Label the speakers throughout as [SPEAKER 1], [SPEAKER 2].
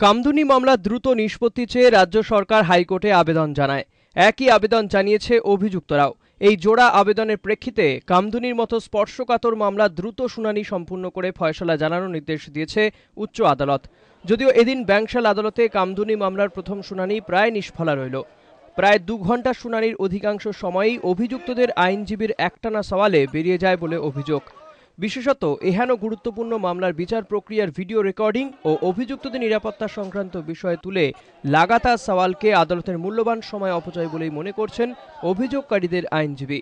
[SPEAKER 1] কামদুনি মামলা দ্রুত নিষ্পত্তি চেয়ে রাজ্য সরকার হাইকোর্টে আবেদন জানায়। একই আবেদন জানিয়েছে অভিযুক্তরাও। এই জোড়া আবেদনের প্রেক্ষিতে কামদুনির মতো স্পর্শকাতর মামলা দ্রুত শুনানি সম্পূর্ণ করে ফয়সলা জানানোর নির্দেশ দিয়েছে উচ্চ আদালত। যদিও এদিন ব্যাংশাল আদালতে কামদুনি মামলার প্রথম শুনানি প্রায় নিষ্ফলা রইল। প্রায় 2 ঘণ্টা শুনানির অধিকাংশ সময়ই অভিযুক্তদের আইনজীবীর একটানা সওয়ালে বেরিয়ে যায় বলে অভিযোগ। বিশেষত এহেন গুরুত্বপূর্ণ মামলার বিচার প্রক্রিয়ার ভিডিও রেকর্ডিং ও অভিযুক্তদের নিরাপত্তা সংক্রান্ত বিষয় তুলে লাগাতার সওয়ালকে আদালতের মূল্যবান সময় অপচয় বলেই মনে করছেন অভিযোগকারীদের আইনজীবী।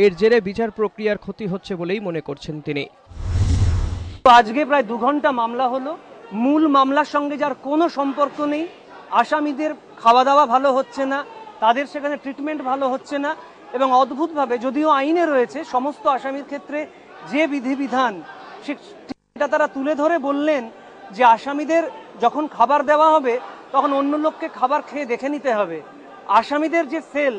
[SPEAKER 1] এর জেরে বিচার প্রক্রিয়ার ক্ষতি হচ্ছে বলেই মনে করছেন তিনি।
[SPEAKER 2] আজকে প্রায় 2 ঘন্টা মামলা হলো, মূল মামলার সঙ্গে যার কোনো সম্পর্ক নেই। আসামিদের খাওয়া দাওয়া ভালো হচ্ছে না, তাদের সেখানে ট্রিটমেন্ট ভালো হচ্ছে না এবং অদ্ভুতভাবে যদিও আইনে রয়েছে সমস্ত আসামির ক্ষেত্রে যে বিধিবিধান সেটা তারা তুলে ধরে বললেন যে আসামিদের যখন খাবার দেওয়া হবে তখন অন্য লোককে খাবার খেয়ে দেখে নিতে হবে। আসামিদের যে সেল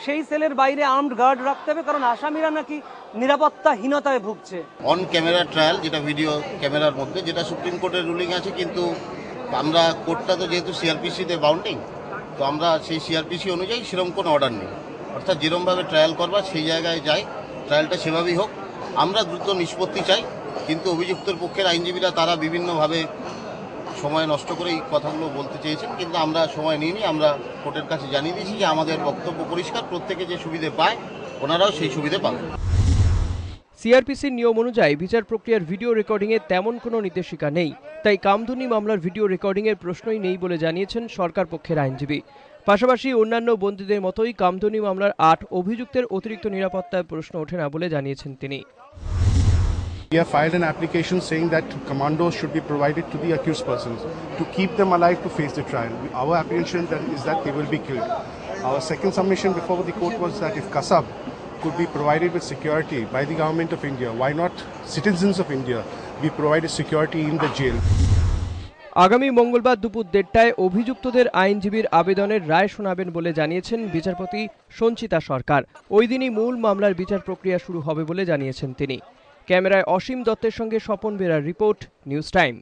[SPEAKER 2] সেই সেলের বাইরে আর্মড গার্ড রাখতে হবে, কারণ আসামিরা নাকি নিরাপত্তাহীনতায় ভুগছে।
[SPEAKER 3] অন ক্যামেরা ট্রায়াল, যেটা ভিডিও ক্যামেরার মধ্যে, যেটা সুপ্রিম কোর্টের রুলিং আছে, কিন্তু আমরা কোর্টটা তো যেহেতু সিআরপিসিতে বাউন্ডিং, তো আমরা সেই সিআরপিসি অনুযায়ী সেরকম কোনো অর্ডার নেই। অর্থাৎ যেরকমভাবে ট্রায়াল করবার সেই জায়গায় যাই, ট্রায়ালটা সেভাবেই হোক। আমরা দ্রুত নিষ্পত্তি চাই, কিন্তু অভিযুক্তের পক্ষের আইনজীবীরা তারা বিভিন্নভাবে সময় নষ্ট করে এই কথাগুলো বলতে চেয়েছেন, কিন্তু আমরা সময় নিইনি। আমরা কোর্টের কাছে জানিয়ে দিয়েছি যে আমাদের বক্তব্য পরিষ্কার, প্রত্যেকে যে সুবিধে পায় ওনারাও সেই সুবিধে পাবেন।
[SPEAKER 1] সিআরপিসির নিয়ম অনুযায়ী বিচার প্রক্রিয়ার ভিডিও রেকর্ডিংয়ে তেমন কোনো নির্দেশিকা নেই, তাই কামদুনি মামলার ভিডিও রেকর্ডিংয়ের প্রশ্নই নেই বলে জানিয়েছেন সরকার পক্ষের আইনজীবী। পাশাপাশি অন্যান্য বন্দীদের মতোই কামদুনি মামলার 8 অভিযুক্তের অতিরিক্ত নিরাপত্তায় প্রশ্ন ওঠে না বলে জানিয়েছেন তিনি।
[SPEAKER 4] We have filed an application saying that commandos should be provided to the accused persons to keep them alive to face the trial. Our apprehension is that they will be killed. Our second submission before the court was that if Kasab could be provided with security by the government of India, why not citizens of India be provided security in the jail?
[SPEAKER 1] আগামী মঙ্গলবার দুপুর 1:30টায় অভিযুক্তদের আইনজীবীর আবেদনের রায় শোনাবেন বলে জানিয়েছেন বিচারপতি সঞ্চিতা সরকার। ওই দিনই মূল মামলার বিচার প্রক্রিয়া শুরু হবে বলে জানিয়েছেন তিনি। ক্যামেরায় অসীম দত্তের সঙ্গে স্বপন বেরার রিপোর্ট, নিউজ টাইম।